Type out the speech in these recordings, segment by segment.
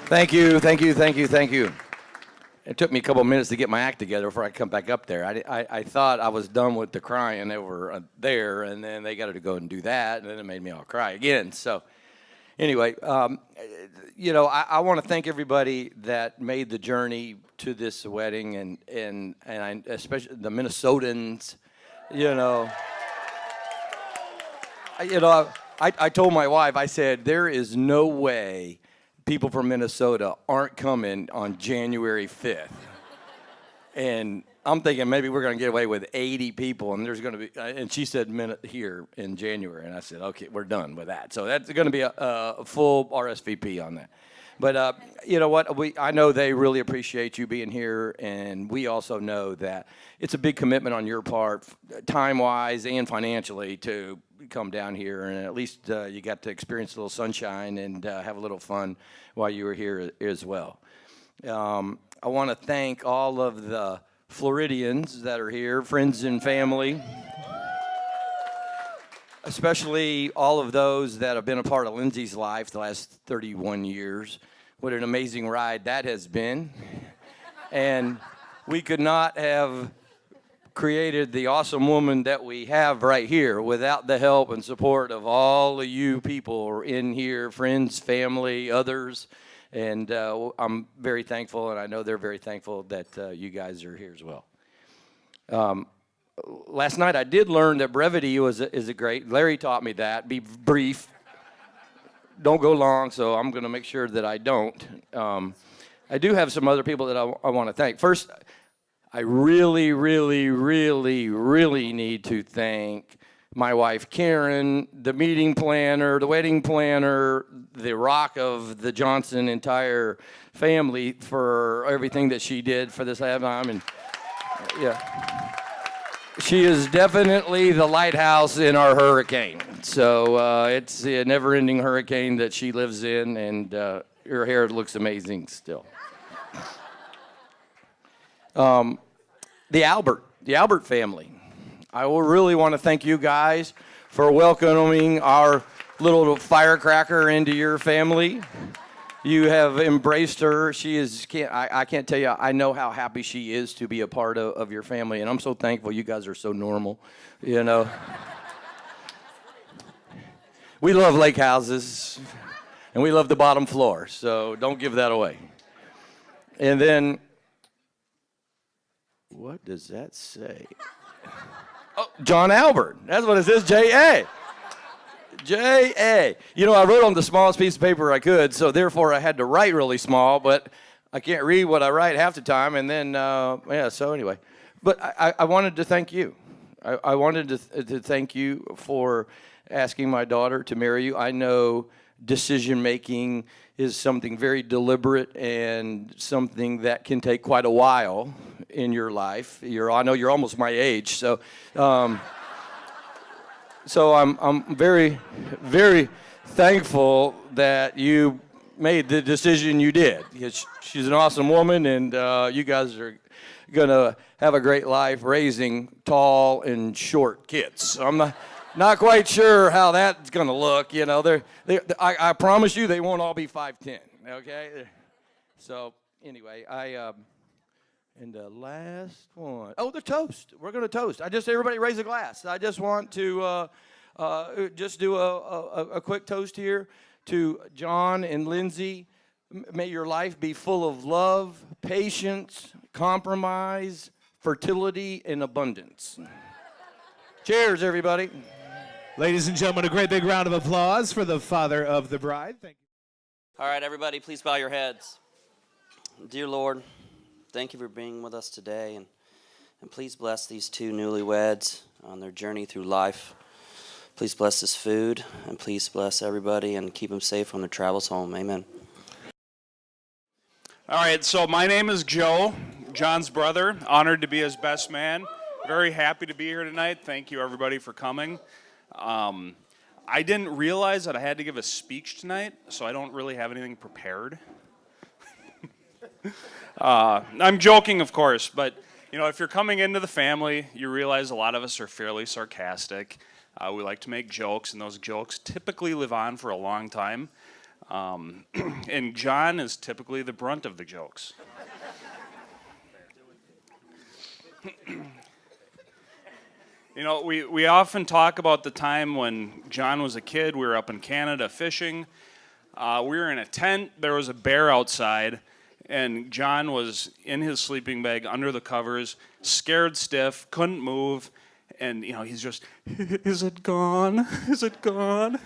Thank you, thank you, thank you, thank you. It took me a couple of minutes to get my act together before I come back up there. I thought I was done with the crying over there, and then they got to go and do that, and then it made me all cry again. So anyway, I want to thank everybody that made the journey to this wedding, and especially the Minnesotans. You know, I told my wife, I said, there is no way people from Minnesota aren't coming on January 5th. And I'm thinking maybe we're going to get away with 80 people, and there's going to be, and she said here in January, and I said, okay, we're done with that. So that's going to be a full RSVP on that. But you know what? I know they really appreciate you being here, and we also know that it's a big commitment on your part, time-wise and financially, to come down here, and at least you got to experience a little sunshine and have a little fun while you were here as well. I want to thank all of the Floridians that are here, friends and family, especially all of those that have been a part of Lindsay's life the last 31 years. What an amazing ride that has been. And we could not have created the awesome woman that we have right here without the help and support of all of you people in here, friends, family, others. And I'm very thankful, and I know they're very thankful that you guys are here as well. Last night I did learn that brevity is a great. Larry taught me that. Be brief. Don't go long, so I'm going to make sure that I don't. I do have some other people that I want to thank. First, I really, really, really, really need to thank my wife, Karen, the meeting planner, the wedding planner, the rock of the Johnson entire family for everything that she did for this time. And yeah, she is definitely the lighthouse in our hurricane. So it's a never-ending hurricane that she lives in, and her hair looks amazing still. The Albert family. I will really want to thank you guys for welcoming our little firecracker into your family. You have embraced her. She is, I can't tell you, I know how happy she is to be a part of your family, and I'm so thankful you guys are so normal, you know. We love lake houses, and we love the bottom floor, so don't give that away. And then, what does that say? Oh, John Albert. That's what it says, J.A. J.A. You know, I wrote on the smallest piece of paper I could, so therefore I had to write really small, but I can't read what I write half the time, and then, yeah, so anyway. But I wanted to thank you. I wanted to thank you for asking my daughter to marry you. I know decision-making is something very deliberate and something that can take quite a while in your life. I know you're almost my age, so so I'm very, very thankful that you made the decision you did. She's an awesome woman, and you guys are going to have a great life raising tall and short kids. So I'm not quite sure how that's going to look. You know, I promise you they won't all be 5'10", okay? So anyway, and the last one, oh, the toast. We're going to toast. Everybody raise a glass. I just want to just do a quick toast here to John and Lindsay. May your life be full of love, patience, compromise, fertility, and abundance. Cheers, everybody. Ladies and gentlemen, a great big round of applause for the father of the bride. Thank you. All right, everybody, please bow your heads. Dear Lord, thank you for being with us today, and please bless these two newlyweds on their journey through life. Please bless this food, and please bless everybody and keep them safe on their travels home. Amen. All right, so my name is Joe, John's brother. Honored to be his best man. Very happy to be here tonight. Thank you, everybody, for coming. I didn't realize that I had to give a speech tonight, so I don't really have anything prepared. I'm joking, of course, but you know, if you're coming into the family, you realize a lot of us are fairly sarcastic. We like to make jokes, and those jokes typically live on for a long time. And John is typically the brunt of the jokes. You know, we often talk about the time when John was a kid. We were up in Canada fishing. We were in a tent. There was a bear outside, and John was in his sleeping bag under the covers, scared stiff, couldn't move, and you know he's just, is it gone? Is it gone?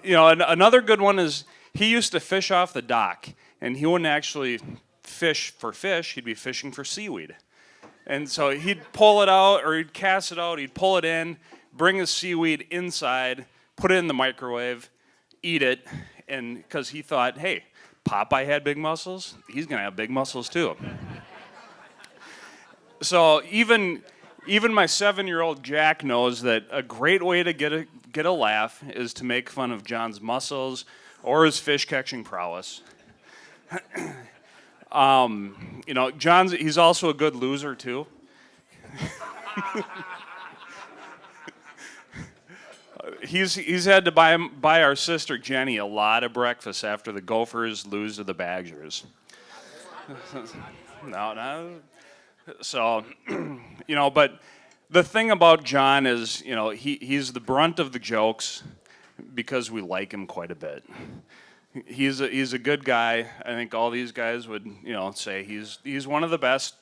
You know, another good one is he used to fish off the dock, and he wouldn't actually fish for fish. He'd be fishing for seaweed. And so he'd pull it out, or he'd cast it out, he'd pull it in, bring the seaweed inside, put it in the microwave, eat it, and because he thought, hey, Popeye had big muscles, he's going to have big muscles too. So even my 7-year-old Jack knows that a great way to get a laugh is to make fun of John's muscles or his fish catching prowess. You know, he's also a good loser too. He's had to buy our sister Jenny a lot of breakfast after the Gophers lose to the Badgers. No. So, you know, but the thing about John is, you know, he's the brunt of the jokes because we like him quite a bit. He's a good guy. I think all these guys would, you know, say he's one of the best.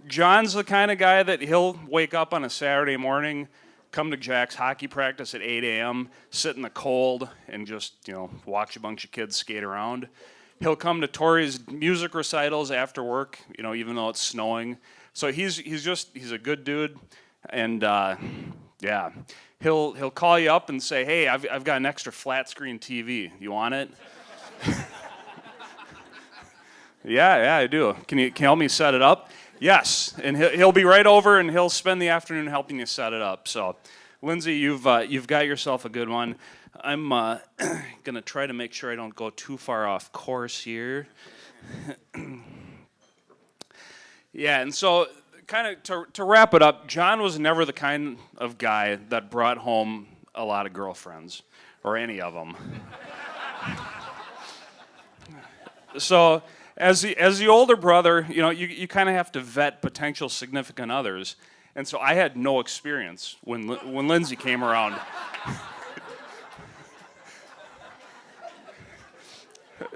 John's the kind of guy that he'll wake up on a Saturday morning, come to Jack's hockey practice at 8 a.m., sit in the cold, and just, you know, watch a bunch of kids skate around. He'll come to Tori's music recitals after work, you know, even though it's snowing. So he's a good dude, and yeah, he'll call you up and say, hey, I've got an extra flat screen TV. You want it? Yeah, I do. Can you help me set it up? Yes, and he'll be right over, and he'll spend the afternoon helping you set it up. So, Lindsay, you've got yourself a good one. I'm gonna try to make sure I don't go too far off course here. Yeah, and so kind of to wrap it up, John was never the kind of guy that brought home a lot of girlfriends, or any of them. So, as the older brother, you know, you kind of have to vet potential significant others, and so I had no experience when Lindsay came around.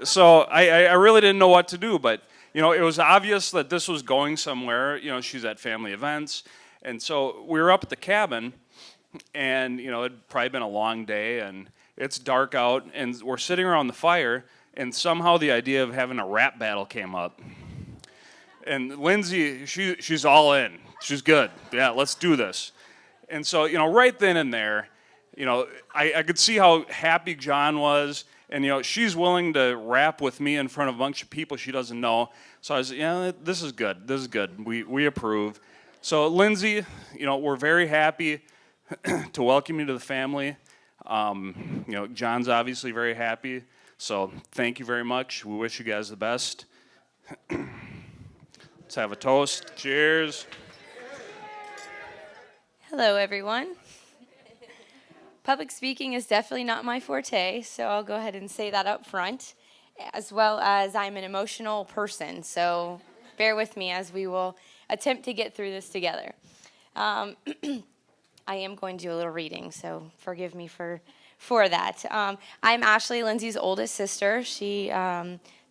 So I really didn't know what to do, but you know, it was obvious that this was going somewhere. You know, she's at family events, and so we were up at the cabin, and you know, it'd probably been a long day, and it's dark out, and we're sitting around the fire, and somehow the idea of having a rap battle came up. And Lindsay, she's all in. She's good. Yeah, let's do this. And so, you know, right then and there, you know, I could see how happy John was. And, you know, she's willing to rap with me in front of a bunch of people she doesn't know. So I was, yeah, this is good. This is good. We approve. So, Lindsay, you know, we're very happy to welcome you to the family. You know, John's obviously very happy. So, thank you very much. We wish you guys the best. Let's have a toast. Cheers. Hello, everyone. Public speaking is definitely not my forte, so I'll go ahead and say that up front, as well as I'm an emotional person, so bear with me as we will attempt to get through this together. I am going to do a little reading, so forgive me for that. I'm Ashley, Lindsay's oldest sister. She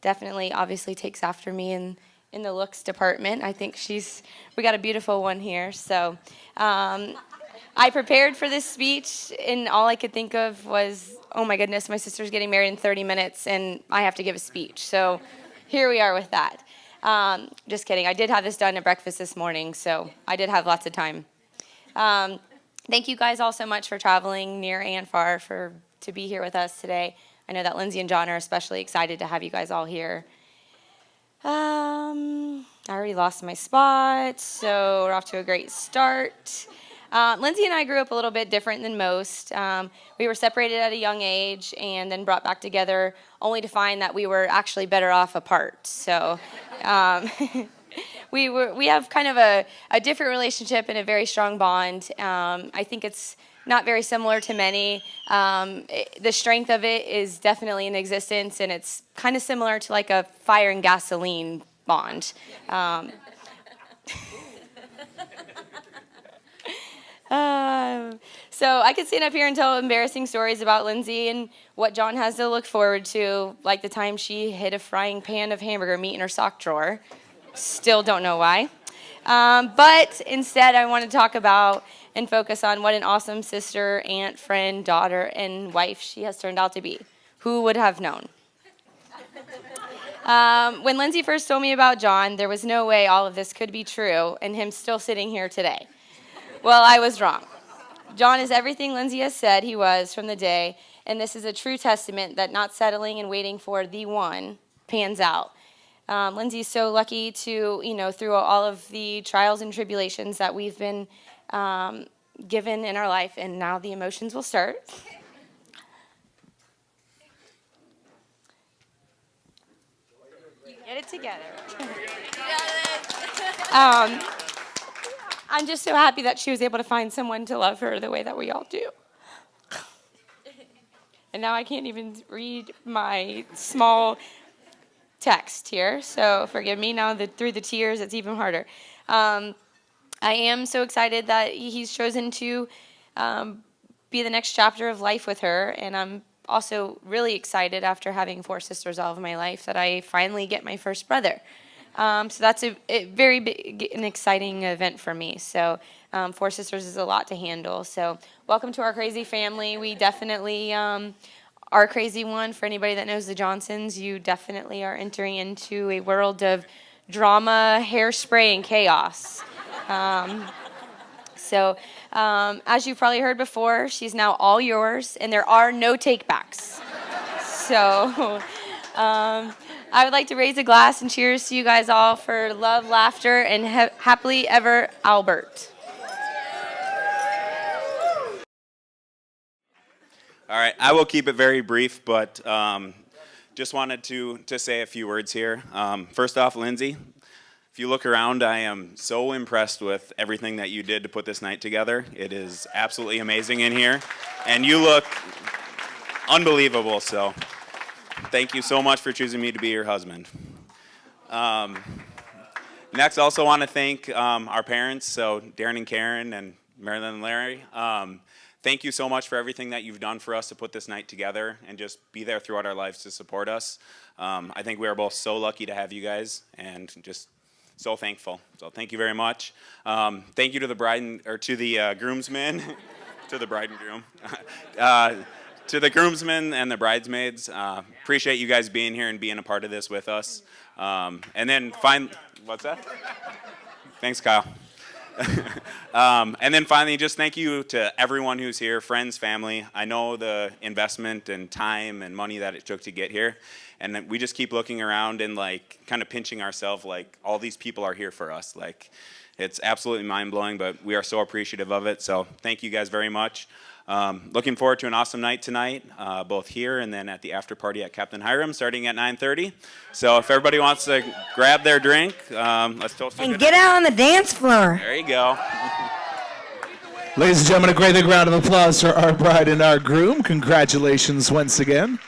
definitely, obviously takes after me in the looks department. I think we got a beautiful one here, so I prepared for this speech, and all I could think of was, oh my goodness, my sister's getting married in 30 minutes, and I have to give a speech. So here we are with that. Just kidding. I did have this done at breakfast this morning, so I did have lots of time. Thank you guys all so much for traveling near and far to be here with us today. I know that Lindsay and John are especially excited to have you guys all here. I already lost my spot, so we're off to a great start. Lindsay and I grew up a little bit different than most. We were separated at a young age and then brought back together only to find that we were actually better off apart. So we have kind of a different relationship and a very strong bond. I think it's not very similar to many. The strength of it is definitely in existence, and it's kind of similar to like a fire and gasoline bond. So I could stand up here and tell embarrassing stories about Lindsay and what John has to look forward to, like the time she hid a frying pan of hamburger meat in her sock drawer. Still don't know why. But instead, I want to talk about and focus on what an awesome sister, aunt, friend, daughter, and wife she has turned out to be. Who would have known? When Lindsay first told me about John, there was no way all of this could be true and him still sitting here today. Well, I was wrong. John is everything Lindsay has said he was from the day, and this is a true testament that not settling and waiting for the one pans out. Lindsay's so lucky to, through all of the trials and tribulations that we've been given in our life, and now the emotions will start. Get it together. I'm just so happy that she was able to find someone to love her the way that we all do. And now I can't even read my small text here, so forgive me. Now that through the tears, it's even harder. I am so excited that he's chosen to be the next chapter of life with her, and I'm also really excited after having 4 sisters all of my life that I finally get my first brother. So that's a very big and exciting event for me. So 4 sisters is a lot to handle. So welcome to our crazy family. We definitely are crazy one. For anybody that knows the Johnsons, you definitely are entering into a world of drama, hairspray, and chaos. So as you've probably heard before, she's now all yours, and there are no takebacks. So I would like to raise a glass and cheers to you guys all for love, laughter, and happily ever, Albert. All right, I will keep it very brief, but just wanted to say a few words here. First off, Lindsay, if you look around, I am so impressed with everything that you did to put this night together. It is absolutely amazing in here, and you look unbelievable, so thank you so much for choosing me to be your husband. Next, I also want to thank our parents, so Darren and Karen and Marilyn and Larry. Thank you so much for everything that you've done for us to put this night together and just be there throughout our lives to support us. I think we are both so lucky to have you guys and just so thankful. So thank you very much. Thank you to the groomsmen, to the bride and groom. To the groomsmen and the bridesmaids, appreciate you guys being here and being a part of this with us. And then what's that? Thanks, Kyle. And then finally, just thank you to everyone who's here, friends, family. I know the investment and time and money that it took to get here. And we just keep looking around and kind of pinching ourselves all these people are here for us. It's absolutely mind-blowing, but we are so appreciative of it. So thank you guys very much. Looking forward to an awesome night tonight, both here and then at the after party at Captain Hiram starting at 9:30. So if everybody wants to grab their drink, let's toast and get out on the dance floor. There you go. Ladies and gentlemen, a great big round of applause for our bride and our groom. Congratulations once again.